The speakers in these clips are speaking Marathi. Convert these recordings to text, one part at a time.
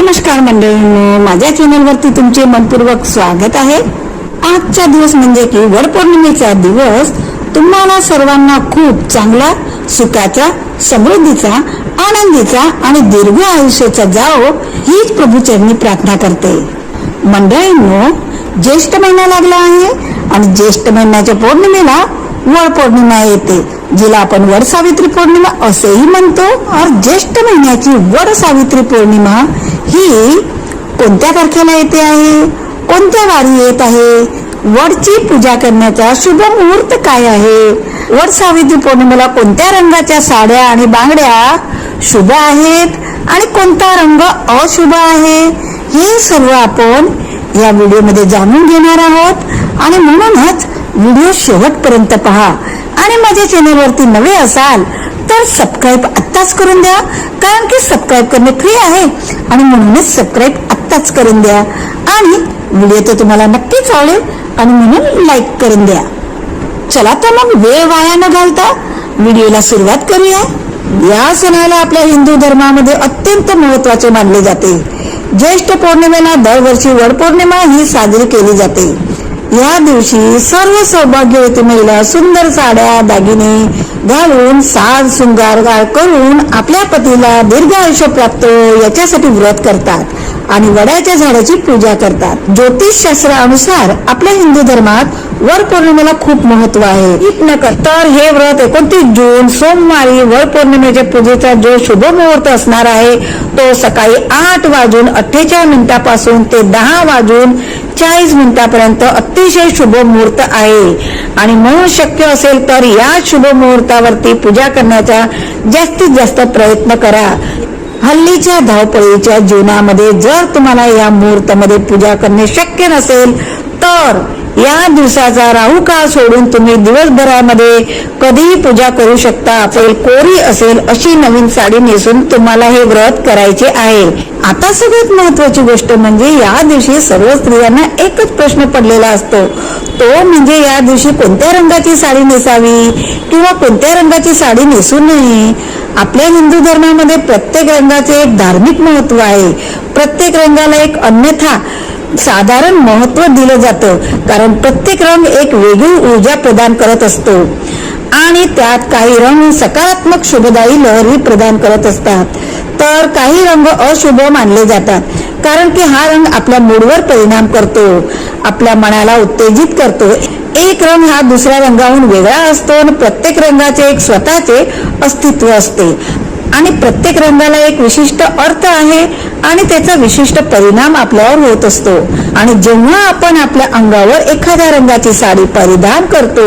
नमस्कार मंडळींनो, माझ्या चॅनलवरती तुमचे मनपूर्वक स्वागत आहे। आजचा दिवस म्हणजे की वडपौर्णिमेचा दिवस तुम्हाला सर्वांना खूप चांगला, सुखाचा, समृद्धीचा, आनंदीचा आणि दीर्घ आयुष्याचा जाओ हीच प्रभूचरणी प्रार्थना करते। मंडळींनो, ज्येष्ठ महिना लागला आहे आणि ज्येष्ठ महिन्याच्या पौर्णिमेला वडपौर्णिमा येते, जिला आपण वड सावित्री पौर्णिमा असेही म्हणतो। और ज्येष्ठ महिन्याची वड सावित्री पौर्णिमा ही कोणत्या तारखेला येते आहे, कोणत्या वारी येत आहे, वडची पूजा करण्याचा शुभ मुहूर्त काय आहे, वड सावित्री पौर्णिमेला कोणत्या रंगाच्या साड्या आणि बांगड्या शुभ आहेत आणि कोणता रंग अशुभ आहे, हे सर्व आपण या व्हिडिओमध्ये जाणून घेणार आहोत। आणि म्हणूनच व्हिडिओ शेवटपर्यंत पहा आणि माझ्या चॅनलवरती नवे असाल तर सबस्क्राईब आत्ताच करून द्या, कारण की सबस्क्राईब करणे फ्री आहे आणि म्हणूनच सबस्क्राईब आत्ताच करून द्या। आणि व्हिडिओ तर तुम्हाला नक्कीच आवडेल आणि म्हणून लाईक करून द्या। चला तर मग वेळ वाया न घालता व्हिडिओला सुरुवात करूया। या सणाला आपल्या हिंदू धर्मामध्ये अत्यंत महत्त्वाचे मानले जाते। ज्येष्ठ पौर्णिमेला दरवर्षी वडपौर्णिमा ही साजरी केली जाते। या दिवशी सर्व सौभाग्यवती महिला सुंदर साड्या दागिने घालून साज शृंगार करून आपल्या पतीला दीर्घ आयुष्य प्राप्त याच्यासाठी व्रत करतात आणि वडाच्या झाडाची पूजा करतात। ज्योतिष शास्त्रानुसार आपल्या हिंदू धर्मात वड पौर्णिमेला खूप महत्व आहे। तर हे व्रत 29 जून सोमवारी वड पौर्णिमेच्या पूजेचा जो शुभ मुहूर्त असणार आहे तो सकाळी 8:48 ते 10:40 अतिशय शुभ मुहूर्त आहे आणि म्हणून शक्य असेल तर या शुभ मुहूर्तावरती पूजा करण्याचा जास्तीत जास्त प्रयत्न करा। हल्लीच्या धावपळीच्या जीवनामध्ये जर तुम्हाला या मुहूर्तामध्ये पूजा करणे शक्य नसेल तर या दिवसाचा राहू काळ सोडून तुम्ही दिवसभरामध्ये कधीही पूजा करू शकता। असेल कोरी असेल अशी नवीन साडी नेसून तुम्हाला हे व्रत करायचे आहे। आता सगळ्यात महत्वाची गोष्ट म्हणजे या दिवशी सर्व स्त्रियांना एकच प्रश्न पडलेला असतो, तो म्हणजे या दिवशी कोणत्या रंगाची साडी नेसावी किंवा कोणत्या रंगाची साडी नेसू नये। आपल्या हिंदू धर्मामध्ये प्रत्येक रंगाचे एक धार्मिक महत्व आहे। प्रत्येक रंगाला एक अन्यथा साधारण महत्व दिलं जातं, कारण प्रत्येक रंग एक वेगळी ऊर्जा प्रदान करत असतो आणि त्यात काही रंग सकारात्मक शुभदायी लहरी प्रदान करत असतात तर काही रंग अशुभ मानले जातात, कारण की हा रंग आपल्या मूडवर परिणाम करतो, आपल्या मनाला उत्तेजित करतो। एक रंग हा दुसऱ्या रंगाहून वेगळा असतो आणि प्रत्येक रंगाचे एक स्वतःचे अस्तित्व असते आणि प्रत्येक रंगाला एक विशिष्ट अर्थ आहे आणि त्याचा विशिष्ट परिणाम आपल्यावर होत असतो। आणि जेव्हा आपण आपल्या अंगावर एखाद्या रंगाची साडी परिधान करतो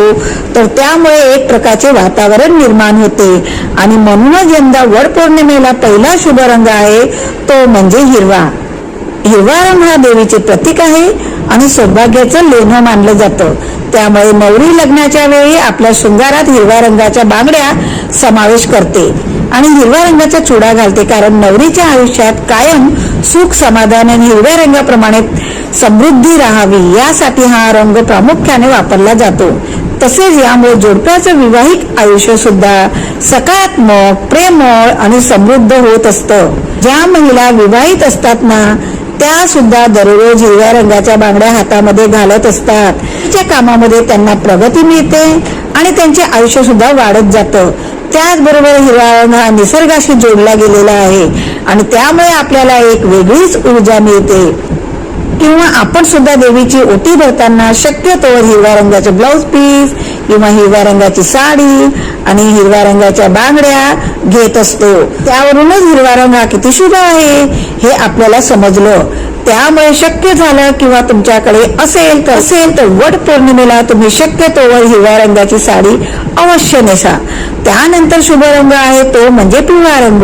तर त्यामुळे एक प्रकारचे वातावरण निर्माण होते आणि म्हणूनच यंदा वड पौर्णिमेला पहिला शुभ रंग आहे तो म्हणजे हिरवा। हिरवा रंग हा देवीचे प्रतीक आहे आणि सौभाग्याचं लेणं मानलं जातं। त्यामुळे नवरी लग्नाच्या वेळी आपल्या शृंगारात हिरव्या रंगाच्या बांगड्या समावेश करते आणि हिरव्या रंगाचा चुडा घालते, कारण नवरीच्या आयुष्यात कायम सुख समाधान आणि हिरव्या रंगाप्रमाणे समृद्धी राहावी यासाठी हा रंग प्रामुख्याने वापरला जातो। तसेच यामुळे जोडप्याचं विवाहिक आयुष्य सुद्धा सकारात्मक, प्रेमळ आणि समृद्ध होत असतं। ज्या महिला विवाहित असतात ना त्या सुद्धा दररोज हिरव्या रंगाच्या बांगड्या हातामध्ये घालत असतात। तिच्या कामामध्ये त्यांना प्रगती मिळते आणि त्यांचे आयुष्य सुद्धा वाढत जातं। त्याचबरोबर हिरवा रंग हा निसर्गाशी जोडला गेलेला आहे आणि त्यामुळे आपल्याला एक वेगळीच ऊर्जा मिळते। किंवा आपण सुद्धा देवीची ओटी भरताना शक्यतोवर हिरव्या रंगाचे ब्लाउज पीस किंवा हिरव्या रंगाची साडी आणि हिरव्या रंगाच्या बांगड्या घेत असतो। त्यावरूनच हिरवा रंग हा किती शुभ आहे हे आपल्याला समजलं। त्यामुळे शक्य झालं किंवा तुमच्याकडे असेल तर वड पौर्णिमेला तुम्ही शक्यतोवर हिरव्या रंगाची साडी अवश्य नेसा। त्यानंतर शुभ रंग आहे तो म्हणजे पिवळा रंग।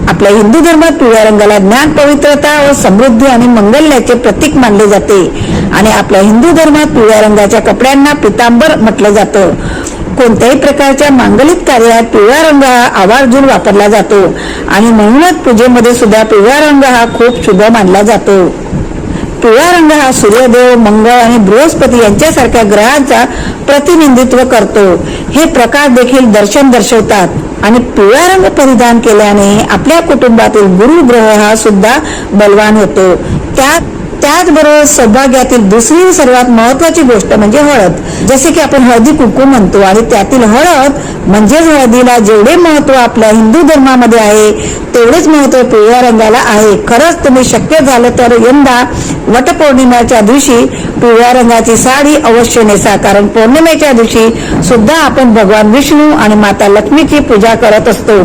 आपल्या हिंदू धर्मात पिवळ्या रंगाला ज्ञान, पवित्रता व समृद्धी आणि मंगल्याचे प्रतीक मानले जाते आणि आपल्या हिंदू धर्मात पिवळ्या रंगाच्या कपड्यांना पितांबर म्हटलं जातं। कोणत्याही प्रकारच्या मांगलिक कार्यात पिवळा रंग हा आवर्जून वापरला जातो आणि म्हणूनच पूजेमध्ये सुद्धा पिवळा रंग हा खूप शुभ मानला जातो। पिवळा रंग हा सूर्यदेव, मंगळ आणि बृहस्पती यांच्यासारख्या ग्रहांचा प्रतिनिधित्व करतो। हे प्रकाश देखील दर्शन दर्शवतात। आणि पिवळा रंग परिधान केल्याने आपल्या कुटुंबातील गुरु ग्रह हा सुद्धा बलवान होतो. त्याचबरोबर सौभाग्यातील दुसरी सर्वात महत्वाची गोष्ट म्हणजे हळद. जसे की आपण हळदी कुंकू म्हणतो आणि त्यातील हळद म्हणजेच हळदीला जेवढे महत्व आपल्या हिंदू धर्मामध्ये आहे तेवढेच महत्व पिवळ्या रंगाला आहे. खरंच तुम्ही शक्य झालं तर यंदा वटपौर्णिमेच्या दिवशी पिवळ्या रंगाची साडी अवश्य नेसा, कारण पौर्णिमेच्या दिवशी सुद्धा आपण भगवान विष्णू आणि माता लक्ष्मीची पूजा करत असतो.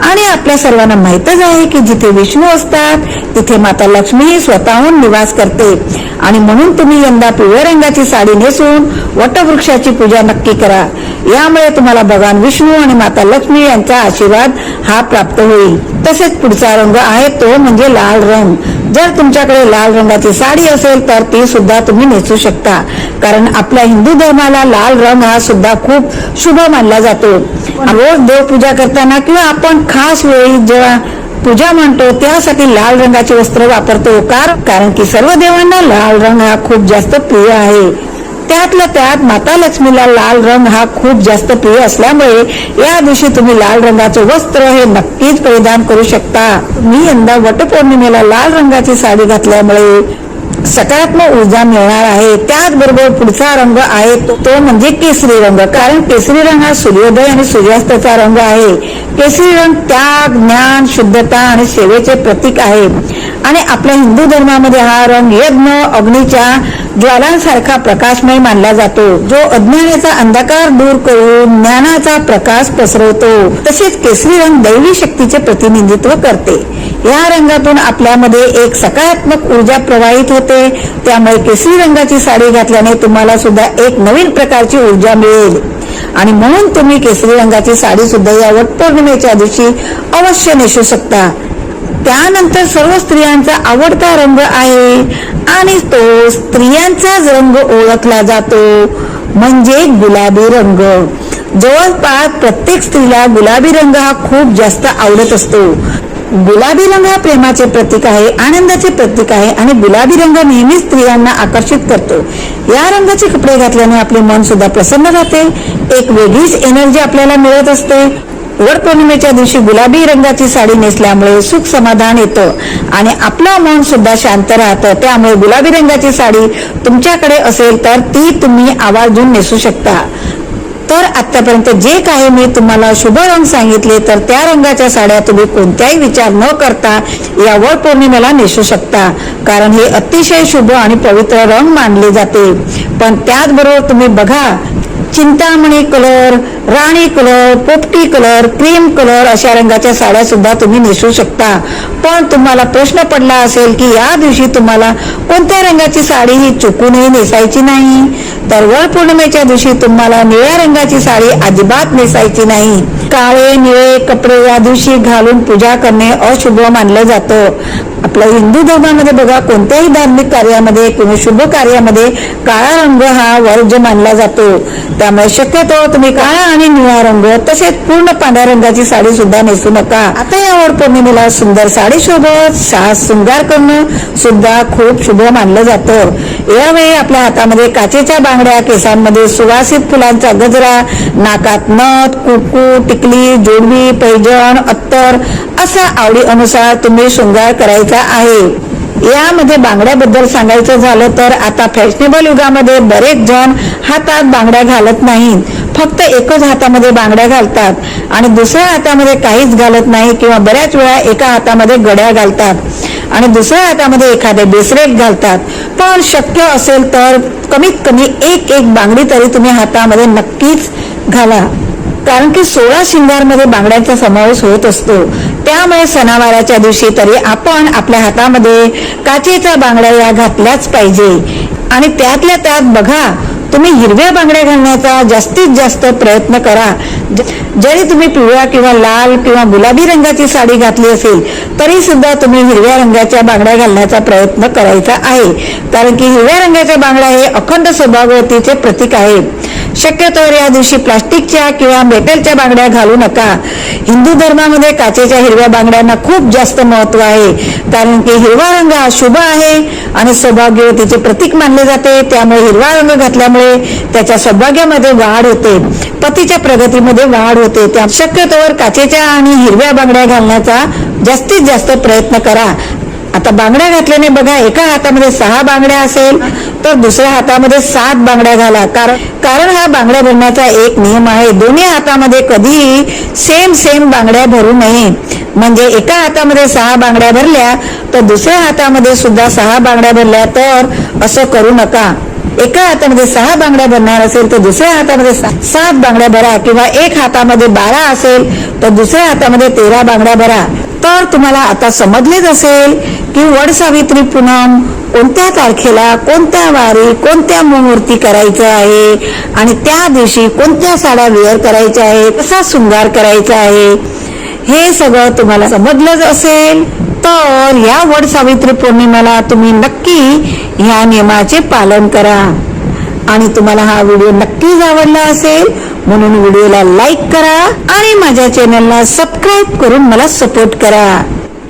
आणि आपल्या सर्वांना माहितच आहे की जिथे विष्णू असतात तिथे माता लक्ष्मी स्वतःहून निवास करते. आणि म्हणून तुम्ही यंदा पिवळ्या रंगाची साडी नेसून वटवृक्षाची पूजा नक्की करा. यामुळे तुम्हाला भगवान विष्णू आणि माता लक्ष्मी यांचा आशीर्वाद हा प्राप्त होईल. तसेच पुढचा रंग आहे तो म्हणजे लाल रंग. जर तुमच्याकडे लाल रंगाची साडी असेल तर ती सुद्धा तुम्ही नेसू शकता, कारण आपल्या हिंदू धर्माला लाल रंग हा सुद्धा खूप शुभ मानला जातो. रोज देवपूजा करताना किंवा आपण खास वेळी जेव्हा पूजा म्हणतो त्यासाठी लाल रंगाचे वस्त्र वापरतो, कारण की सर्व देवांना लाल रंग हा खूप जास्त प्रिय आहे. त्यातल्या त्यात माता लक्ष्मीला लाल रंग हा खूप जास्त प्रिय असल्यामुळे या दिवशी तुम्ही लाल रंगाचं वस्त्र हे नक्कीच परिधान करू शकता. मी यंदा वटपौर्णिमेला लाल रंगाची साडी घातल्यामुळे सकारात्मक ऊर्जा मिळणार आहे. त्याचबरोबर पुढचा रंग आहे तो म्हणजे केसरी रंग, कारण केसरी रंग हा सूर्योदय आणि सूर्यास्ताचा रंग आहे. केसरी रंग त्याग, ज्ञान, शुद्धता आणि सेवेचे प्रतीक आहे. आणि आपल्या हिंदू धर्मामध्ये हा रंग यज्ञ अग्नीच्या ज्वालांसारखा प्रकाशमय मानला जातो, जो अज्ञानाचा अंधकार दूर करून ज्ञानाचा प्रकाश पसरवतो. तसेच केसरी रंग दैवी शक्तीचे प्रतिनिधित्व करते. या रंगातून आपल्यामध्ये एक सकारात्मक ऊर्जा प्रवाहित होते. त्यामुळे केसरी रंगाची साडी घातल्याने तुम्हाला सुद्धा एक नवीन प्रकारची ऊर्जा मिळेल. आणि म्हणून तुम्ही केसरी रंगाची साडी सुद्धा या वटपौर्णिमेच्या दिवशी अवश्य नेसू शकता. त्यानंतर सर्व स्त्रियांचा आवडता रंग आहे आणि तो स्त्रियांचाच रंग ओळखला जातो म्हणजे गुलाबी रंग. जवळपास प्रत्येक स्त्रीला गुलाबी रंग हा खूप जास्त आवडत असतो. गुलाबी रंग हा प्रेमाचे प्रतीक आहे, आनंदाचे प्रतीक आहे आणि गुलाबी रंग नेहमीच स्त्रियांना आकर्षित करतो. या रंगाचे कपडे घातल्याने आपले मन सुद्धा प्रसन्न राहते, एक वेगळीच एनर्जी आपल्याला मिळत असते. वटपौर्णिमेच्या दिवशी गुलाबी रंगाची साडी नेसल्यामुळे सुख समाधान येतं आणि आपलं मन सुद्धा शांत राहतं. त्यामुळे गुलाबी रंगाची साडी तुमच्याकडे असेल तर ती तुम्ही आवर्जून नेसू शकता. तर आतापर्यंत जे काही मी तुम्हाला शुभ रंग सांगितले तर त्या रंगाच्या साड्या तुम्ही कोणत्याही विचार न करता या वटपौर्णिमेला नेसू शकता, कारण हे अतिशय शुभ आणि पवित्र रंग मानले जाते. पण त्याचबरोबर तुम्ही बघा, चिंतामणी कलर, राणी कलर, पोपटी कलर, क्रीम कलर अशा रंगाच्या साड्या सुद्धा तुम्ही नेसू शकता. पण तुम्हाला प्रश्न पडला असेल की या दिवशी तुम्हाला कोणत्या रंगाची साडी ही चुकूनही नेसायची नाही, तर वटपौर्णिमेच्या दिवशी तुम्हाला निळ्या रंगाची साडी अजिबात नेसायची नाही. काळे निळे कपडे या दिवशी घालून पूजा करणे अशुभ मानलं जातं. आपल्या हिंदू धर्मामध्ये बघा, कोणत्याही धार्मिक कार्यामध्ये किंवा शुभ कार्यामध्ये काळा रंग हा वर्ज्य मानला जातो. त्यामुळे शक्यतो तुम्ही काळा आणि निळा रंग तसेच पूर्ण पांढऱ्या रंगाची साडी सुद्धा नेसू नका. आता या वटपौर्णिमेला सुंदर साडी सोबत साज शृंगार करणं सुद्धा खूप शुभ मानलं जातं. यावेळी आपल्या हातामध्ये काचेच्या बांगड्या, केसांमध्ये सुवासिक फुलांचा गजरा, नाकात नथ, कुंकू, टिकली, जोडवी, पैंजण, अत्तर असा आवडी अनुसार तुम्ही शृंगार करायचा आहे. यामध्ये बांगड्याबद्दल सांगायचं झालं तर आता फॅशनेबल युगामध्ये बरेच जण हातात बांगड्या घालत नाहीत, फक्त एकच हातामध्ये बांगड्या घालतात आणि दुसऱ्या हातामध्ये काहीच घालत नाही, किंवा बऱ्याच वेळा एका हातामध्ये घड्याळ घालतात आणि दुसऱ्या हातामध्ये एखादे ब्रेसलेट घालतात. पण शक्य असेल तर कमीत कमी एक बांगडी तरी तुम्ही हातामध्ये नक्कीच घाला, कारण की 16 शिंगारमध्ये बांगड्यांचा समावेश होत असतो. त्यामुळे सणावाराच्या दिवशी तरी आपण आपल्या हातामध्ये काचेच्या बांगड्या या घातल्याच पाहिजे. आणि त्यातल्या त्यात बघा, तुम्ही हिरव्या बांगड्या घालण्याचा जास्तीत जास्त प्रयत्न करा. जरी तुम्ही पिवळ्या किंवा लाल किंवा गुलाबी रंगाची साडी घातली असेल तरी सुद्धा तुम्ही हिरव्या रंगाच्या बांगड्या घालण्याचा प्रयत्न करायचा आहे, कारण की हिरव्या रंगाच्या बांगड्या हे अखंड सौभाग्यवतीचे प्रतीक आहे. शक्यतोवर या दिवशी प्लास्टिकच्या किंवा मेटलच्या बांगड्या घालू नका. हिंदू धर्मामध्ये काचेच्या हिरव्या बांगड्यांना खूप जास्त महत्व आहे, कारण की हिरवा रंग हा शुभ आहे आणि सौभाग्यवतीचे प्रतीक मानले जाते. त्यामुळे हिरवा रंग घातल्यामुळे त्याच्या सौभाग्यामध्ये वाढ होते, पतीच्या प्रगतीमध्ये वाढ होते. त्या शक्यतोवर काचेच्या आणि हिरव्या बांगड्या घालण्याचा जास्तीत जास्त प्रयत्न करा. आता बांगड्या घातल्याने बघा, एका हातामध्ये 6 बांगड्या असेल तर दुसऱ्या हातामध्ये 7 बांगड्या घाला. कारण हा बांगड्या भरण्याचा एक नियम आहे. दोन्ही हातामध्ये कधीही सेम बांगड्या भरू नये. म्हणजे एका हातामध्ये 6 बांगड्या भरल्या तर दुसऱ्या हातामध्ये सुद्धा 6 बांगड्या भरल्या, तर असं करू नका. एका हातामध्ये 6 बांगड्या भरणार असेल तर दुसऱ्या हातामध्ये 7 बांगड्या भरा, किंवा एक हातामध्ये 12 असेल तर दुसऱ्या हातामध्ये 13 बांगड्या भरा. तर तुम्हाला आता समजलेच असेल की वड सावित्री पूनम कोणत्या तारखेला, कोणत्या वारी, कोणत्या मुहूर्ती करायचं आहे आणि त्या दिवशी कोणत्या साड्या वेअर करायच्या आहे, कसा शृंगार करायचा आहे, हे सगळं तुम्हाला समजलंच असेल. तर या वड सावित्री पौर्णिमेला तुम्ही नक्की ह्या नियमाचे पालन करा. आणि तुम्हाला हा व्हिडिओ नक्कीच आवडला असेल, म्हणून व्हिडिओला लाईक करा आणि माझ्या चॅनलला सबस्क्राईब करून मला सपोर्ट करा.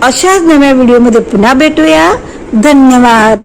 अशाच नव्या व्हिडिओमध्ये पुन्हा भेटूया. धन्यवाद.